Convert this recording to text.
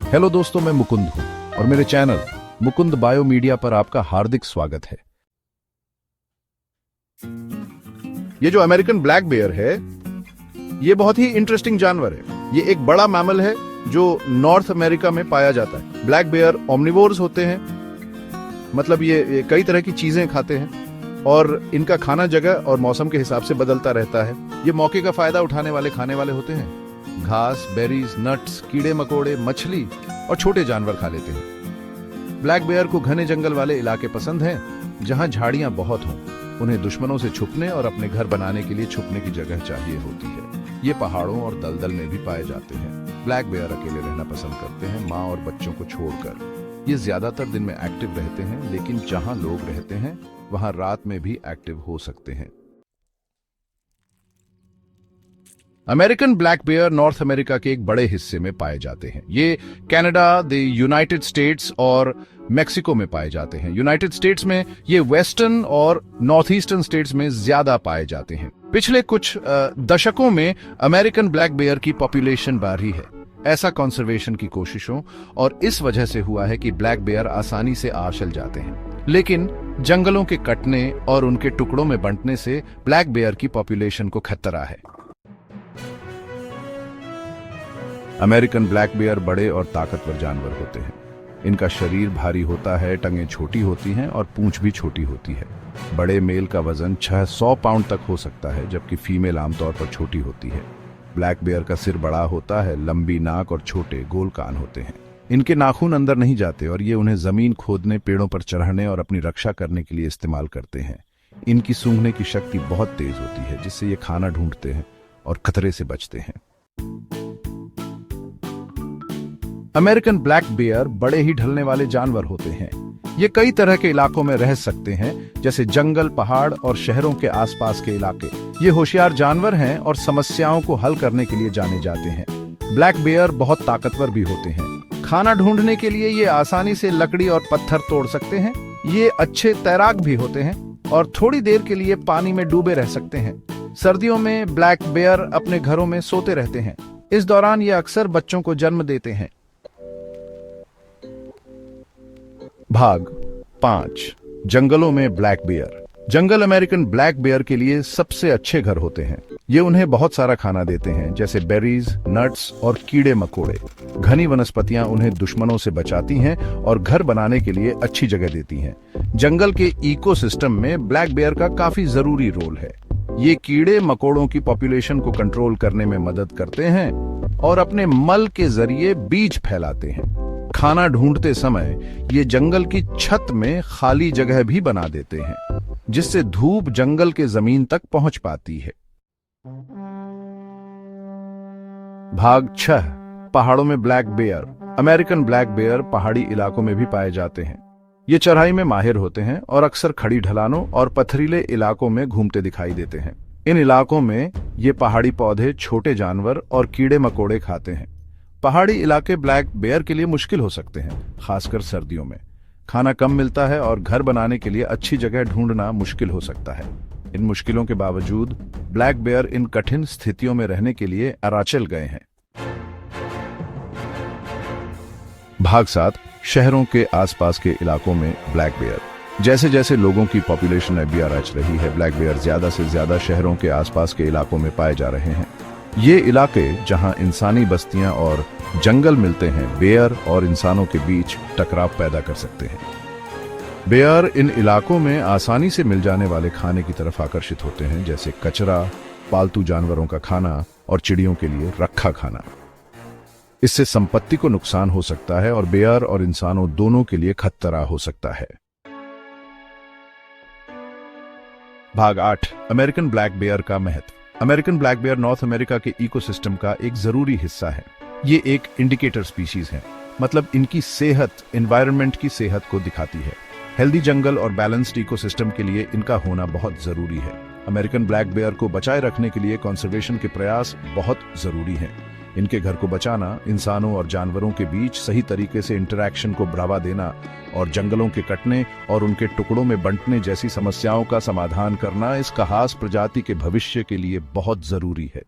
Hello दोस्तों, मैं मुकुंद हूं और मेरे चैनल मुकुंद बायो मीडिया पर आपका हार्दिक स्वागत है। ये जो अमेरिकन ब्लैक बेयर है, ये बहुत ही इंटरेस्टिंग जानवर है। ये एक बड़ा मैमल है जो नॉर्थ अमेरिका में पाया जाता है। ब्लैक बेयर ओमनिवोर्स होते हैं, मतलब ये कई तरह की चीजें खाते हैं और इनका खाना जगह और मौसम के हिसाब से बदलता रहता है। ये मौके का फायदा उठाने वाले खाने वाले होते हैं। घास, बेरीज, नट्स, कीड़े मकोड़े, मछली और छोटे जानवर खा लेते हैं। ब्लैक बेयर को घने जंगल वाले इलाके पसंद हैं, जहां झाड़ियां बहुत हों। उन्हें दुश्मनों से छुपने और अपने घर बनाने के लिए छुपने की जगह चाहिए होती है। ये पहाड़ों और दलदल में भी पाए जाते हैं। ब्लैक बेयर अकेले रहना पसंद करते हैं, माँ और बच्चों को छोड़कर। ये ज्यादातर दिन में एक्टिव रहते हैं, लेकिन जहां लोग रहते हैं वहां रात में भी एक्टिव हो सकते हैं। American black bear North America के एक बड़े हिस्से में पाए जाते हैं। ये कनाडा, द यूनाइटेड स्टेट्स और मेक्सिको में पाए जाते हैं। यूनाइटेड स्टेट्स में ये वेस्टर्न और नॉर्थ ईस्टर्न स्टेट्स में ज्यादा पाए जाते हैं। पिछले कुछ दशकों में अमेरिकन ब्लैक बेयर की पॉपुलेशन बढ़ी है। ऐसा कंजर्वेशन की कोशिशों और इस वजह से हुआ है कि ब्लैक बेयर आसानी से आशल जाते हैं, लेकिन जंगलों के कटने और उनके टुकड़ों में बंटने से ब्लैक बेयर की पॉपुलेशन को खतरा है। अमेरिकन ब्लैक बेयर बड़े और ताकतवर जानवर होते हैं। इनका शरीर भारी होता है, टंगें छोटी होती हैं और पूंछ भी छोटी होती है। बड़े मेल का वजन 600 पाउंड तक हो सकता है, जबकि फीमेल आमतौर पर छोटी होती है। ब्लैक बेयर का सिर बड़ा होता है, लंबी नाक और छोटे गोल कान होते हैं। इनके नाखून अंदर नहीं जाते और ये उन्हें जमीन खोदने, पेड़ों पर चढ़ने और अपनी रक्षा करने के लिए इस्तेमाल करते हैं। इनकी सूंघने की शक्ति बहुत तेज होती है, जिससे ये खाना ढूंढते हैं और खतरे से बचते हैं। अमेरिकन ब्लैक बेयर बड़े ही ढलने वाले जानवर होते हैं। ये कई तरह के इलाकों में रह सकते हैं, जैसे जंगल, पहाड़ और शहरों के आसपास के इलाके। ये होशियार जानवर हैं और समस्याओं को हल करने के लिए जाने जाते हैं। ब्लैक बेयर बहुत ताकतवर भी होते हैं। खाना ढूंढने के लिए ये आसानी से लकड़ी और पत्थर तोड़ सकते हैं। ये अच्छे तैराक भी होते हैं और थोड़ी देर के लिए पानी में डूबे रह सकते हैं। सर्दियों में ब्लैक बेयर अपने घरों में सोते रहते हैं। इस दौरान ये अक्सर बच्चों को जन्म देते हैं। भाग 5, जंगलों में ब्लैक बेयर। जंगल अमेरिकन ब्लैक बेयर के लिए सबसे अच्छे घर होते हैं। ये उन्हें बहुत सारा खाना देते हैं, जैसे बेरीज, नट्स और कीड़े मकोड़े। घनी वनस्पतियां उन्हें दुश्मनों से बचाती हैं और घर बनाने के लिए अच्छी जगह देती हैं। जंगल के इकोसिस्टम में ब्लैक बेयर का काफी जरूरी रोल है। ये कीड़े मकोड़ों की पॉपुलेशन को कंट्रोल करने में मदद करते हैं और अपने मल के जरिए बीज फैलाते हैं। खाना ढूंढते समय ये जंगल की छत में खाली जगह भी बना देते हैं, जिससे धूप जंगल के जमीन तक पहुंच पाती है। भाग 6, पहाड़ों में black bear. American black bear पहाड़ी इलाकों में भी पाए जाते हैं। ये चढ़ाई में माहिर होते हैं और अक्सर खड़ी ढलानों और पथरीले इलाकों में घूमते दिखाई देते हैं। इन इलाकों में ये पहाड़ी पौधे, छोटे जानवर और कीड़े मकोड़े खाते हैं। पहाड़ी इलाके ब्लैक बेयर के लिए मुश्किल हो सकते हैं, खासकर सर्दियों में। खाना कम मिलता है और घर बनाने के लिए अच्छी जगह ढूंढना मुश्किल हो सकता है। इन मुश्किलों के बावजूद ब्लैक बेयर इन कठिन स्थितियों में रहने के लिए अरुणाचल गए हैं। भाग 7, शहरों के आसपास के इलाकों में ब्लैक बेयर। जैसे जैसे लोगों की पॉपुलेशन अब भी बढ़ रही है, ब्लैक बेयर ज्यादा से ज्यादा शहरों के आसपास के इलाकों में पाए जा रहे हैं। ये इलाके जहां इंसानी बस्तियां और जंगल मिलते हैं, बेयर और इंसानों के बीच टकराव पैदा कर सकते हैं। बेयर इन इलाकों में आसानी से मिल जाने वाले खाने की तरफ आकर्षित होते हैं, जैसे कचरा, पालतू जानवरों का खाना और चिड़ियों के लिए रखा खाना। इससे संपत्ति को नुकसान हो सकता है और बेयर और इंसानों दोनों के लिए खतरा हो सकता है। भाग 8, अमेरिकन ब्लैक बेयर का महत्व। American black bear North America के इकोसिस्टम का एक जरूरी हिस्सा है। ये एक इंडिकेटर स्पीशीज है, मतलब इनकी सेहत एनवायरनमेंट की सेहत को दिखाती है। हेल्दी जंगल और बैलेंस्ड इकोसिस्टम के लिए इनका होना बहुत जरूरी है। अमेरिकन ब्लैक बेयर को बचाए रखने के लिए कंजर्वेशन के प्रयास बहुत जरूरी हैं। इनके घर को बचाना, इंसानों और जानवरों के बीच सही तरीके से इंटरैक्शन को बढ़ावा देना और जंगलों के कटने और उनके टुकड़ों में बंटने जैसी समस्याओं का समाधान करना इस खास प्रजाति के भविष्य के लिए बहुत जरूरी है।